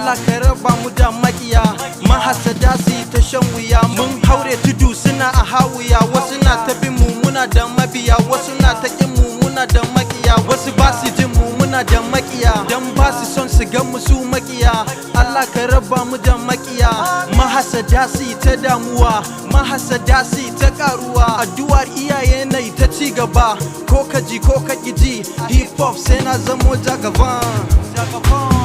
Allah ka raba mu da makiya, mahasada su yi ta shan wuya. Mun haure tudu suna a hawiya, wasu na ta bin mu muna da mabiya, wasu na ta kin mu muna da makiya, wasu ba su jin mu muna da makiya, dan ba su son su gan mu su makiya. Allah ka raba mu da makiya, mahasada su yi ta damuwa, mahasada su yi ta karuwa. Addu'ar iyaye na yi ta ci gaba, ko ka ji ko ka ki ji, hip hop sai na zamo jagaban.